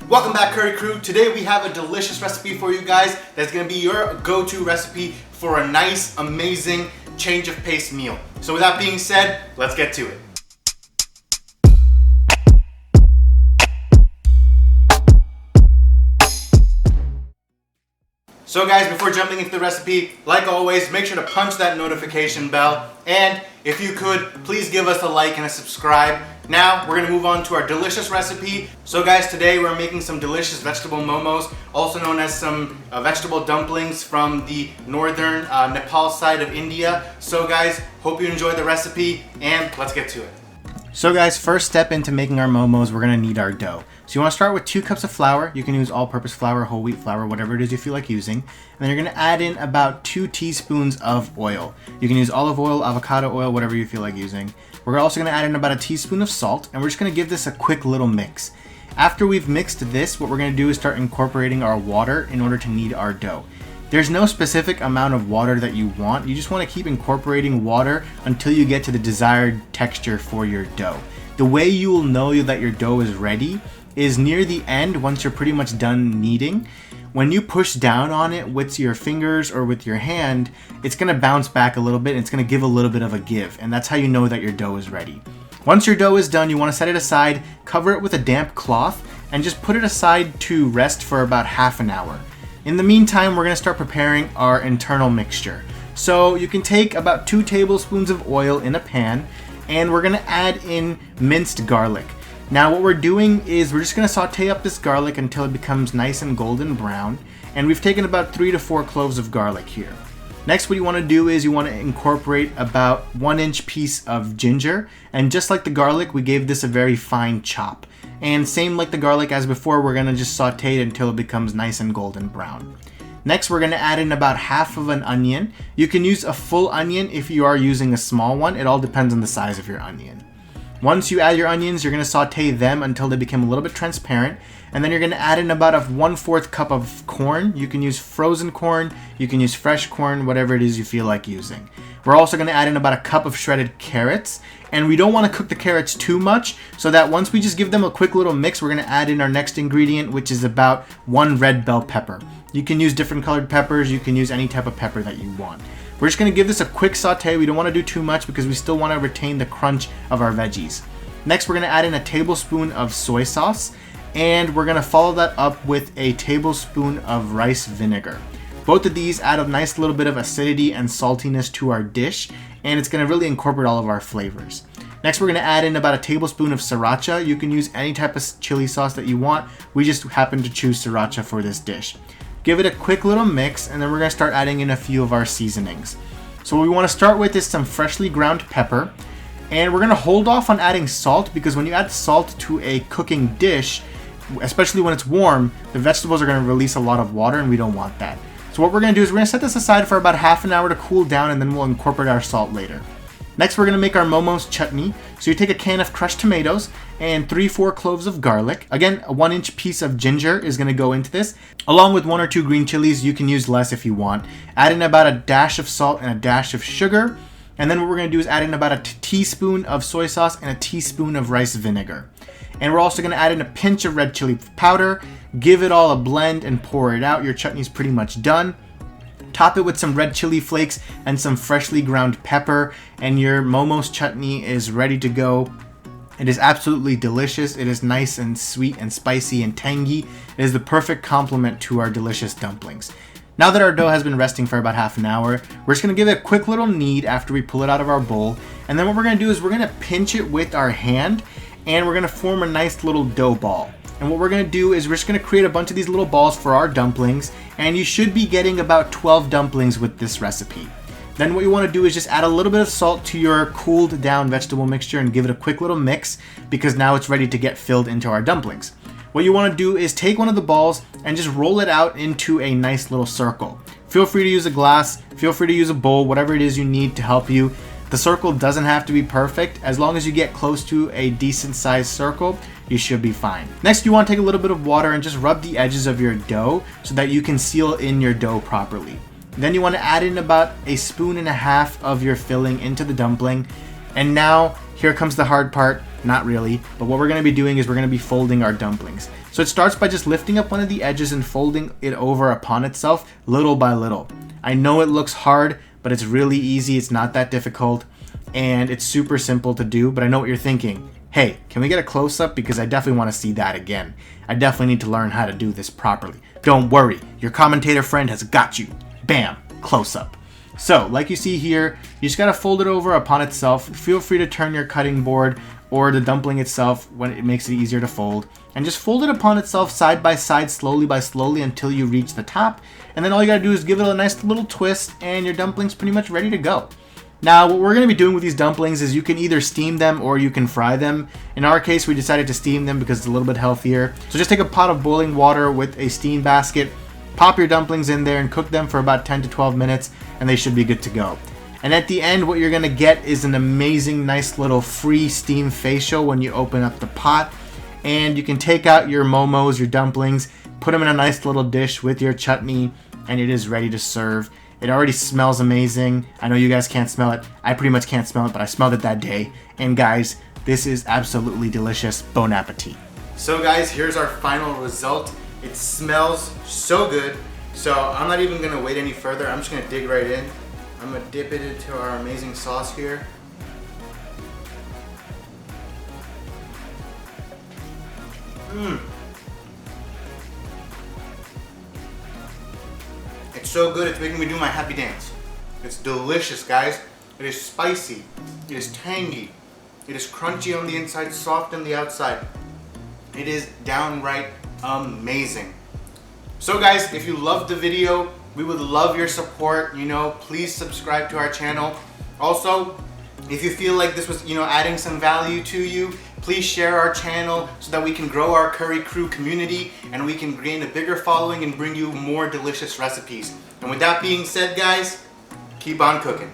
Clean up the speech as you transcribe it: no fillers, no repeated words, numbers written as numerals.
Welcome back, Curry Crew. Today we have a delicious recipe for you guys that's gonna be your go-to recipe for a nice, amazing change of pace meal. So with that being said, let's get to it. So guys, before jumping into the recipe, like always, make sure to punch that notification bell. And if you could, please give us a like and a subscribe. Now, we're gonna move on to our delicious recipe. So guys, today we're making some delicious vegetable momos, also known as some vegetable dumplings from the northern Nepal side of India. So guys, hope you enjoy the recipe and let's get to it. So guys, first step into making our momos, we're gonna need our dough. So you wanna start with 2 cups of flour. You can use all-purpose flour, whole wheat flour, whatever it is you feel like using. And then you're gonna add in about 2 teaspoons of oil. You can use olive oil, avocado oil, whatever you feel like using. We're also gonna add in about a teaspoon of salt, and we're just gonna give this a quick little mix. After we've mixed this, what we're gonna do is start incorporating our water in order to knead our dough. There's no specific amount of water that you want. You just want to keep incorporating water until you get to the desired texture for your dough. The way you will know that your dough is ready is near the end, once you're pretty much done kneading. When you push down on it with your fingers or with your hand, it's going to bounce back a little bit and it's going to give a little bit of a give, and that's how you know that your dough is ready. Once your dough is done, you want to set it aside, cover it with a damp cloth, and just put it aside to rest for about half an hour. In the meantime, we're going to start preparing our internal mixture. So you can take about 2 tablespoons of oil in a pan, and we're going to add in minced garlic. Now what we're doing is we're just going to saute up this garlic until it becomes nice and golden brown, and we've taken about 3 to 4 cloves of garlic here. Next, what you want to do is you want to incorporate about 1-inch piece of ginger, and just like the garlic, we gave this a very fine chop. And same like the garlic as before, we're going to just saute it until it becomes nice and golden brown. Next, we're going to add in about half of an onion. You can use a full onion if you are using a small one. It all depends on the size of your onion. Once you add your onions, you're going to saute them until they become a little bit transparent. And then you're going to add in about a 1/4 cup of corn. You can use frozen corn, you can use fresh corn, whatever it is you feel like using. We're also going to add in about a cup of shredded carrots. And we don't want to cook the carrots too much, so that once we just give them a quick little mix, we're going to add in our next ingredient, which is about 1 red bell pepper. You can use different colored peppers, you can use any type of pepper that you want. We're just going to give this a quick saute. We don't want to do too much because we still want to retain the crunch of our veggies. Next, we're going to add in a tablespoon of soy sauce, and we're going to follow that up with a tablespoon of rice vinegar. Both of these add a nice little bit of acidity and saltiness to our dish, and it's going to really incorporate all of our flavors. Next, we're going to add in about a tablespoon of sriracha. You can use any type of chili sauce that you want. We just happen to choose sriracha for this dish. Give it a quick little mix, and then we're going to start adding in a few of our seasonings. So what we want to start with is some freshly ground pepper, and we're going to hold off on adding salt because when you add salt to a cooking dish, especially when it's warm, the vegetables are going to release a lot of water, and we don't want that. So what we're going to do is we're going to set this aside for about half an hour to cool down, and then we'll incorporate our salt later. Next, we're going to make our Momos chutney. So you take a can of crushed tomatoes and 3-4 cloves of garlic. Again, a 1-inch piece of ginger is going to go into this, along with 1 or 2 green chilies. You can use less if you want. Add in about a dash of salt and a dash of sugar. And then what we're going to do is add in about a teaspoon of soy sauce and a teaspoon of rice vinegar. And we're also going to add in a pinch of red chili powder. Give it all a blend and pour it out. Your chutney's pretty much done. Top it with some red chili flakes and some freshly ground pepper, and your Momos chutney is ready to go. It is absolutely delicious. It is nice and sweet and spicy and tangy. It is the perfect complement to our delicious dumplings. Now that our dough has been resting for about half an hour, we're just going to give it a quick little knead after we pull it out of our bowl. And then what we're going to do is we're going to pinch it with our hand, and we're going to form a nice little dough ball. And what we're going to do is we're just going to create a bunch of these little balls for our dumplings, and you should be getting about 12 dumplings with this recipe. Then what you want to do is just add a little bit of salt to your cooled down vegetable mixture and give it a quick little mix, because now it's ready to get filled into our dumplings. What you want to do is take one of the balls and just roll it out into a nice little circle. Feel free to use a glass, feel free to use a bowl, whatever it is you need to help you. The circle doesn't have to be perfect. As long as you get close to a decent sized circle, you should be fine. Next, you want to take a little bit of water and just rub the edges of your dough so that you can seal in your dough properly. Then you want to add in about 1.5 spoons of your filling into the dumpling. And now, here comes the hard part. Not really, but what we're going to be doing is we're going to be folding our dumplings. So it starts by just lifting up one of the edges and folding it over upon itself little by little. I know it looks hard, but it's really easy. It's not that difficult, and it's super simple to do, but I know what you're thinking. Hey, can we get a close-up? Because I definitely want to see that again. I definitely need to learn how to do this properly. Don't worry, your commentator friend has got you. Bam, close-up. So, like you see here, you just gotta fold it over upon itself. Feel free to turn your cutting board or the dumpling itself when it makes it easier to fold. And just fold it upon itself side by side, slowly by slowly, until you reach the top. And then all you gotta do is give it a nice little twist, and your dumpling's pretty much ready to go. Now, what we're going to be doing with these dumplings is you can either steam them or you can fry them. In our case, we decided to steam them because it's a little bit healthier. So just take a pot of boiling water with a steam basket, pop your dumplings in there and cook them for about 10 to 12 minutes, and they should be good to go. And at the end, what you're going to get is an amazing, nice little free steam facial when you open up the pot. And you can take out your momos, your dumplings, put them in a nice little dish with your chutney, and it is ready to serve. It already smells amazing. I know you guys can't smell it. I pretty much can't smell it, but I smelled it that day. And guys, this is absolutely delicious. Bon appetit. So guys, here's our final result. It smells so good. So I'm not even gonna wait any further. I'm just gonna dig right in. I'm gonna dip it into our amazing sauce here. It's so good, it's making me do my happy dance. It's delicious, guys. It is spicy, it is tangy, it is crunchy on the inside, soft on the outside. It is downright amazing. So guys, if you loved the video, we would love your support. Please subscribe to our channel. Also, if you feel like this was, adding some value to you, please share our channel so that we can grow our Curry Crew community and we can gain a bigger following and bring you more delicious recipes. And with that being said, guys, keep on cooking.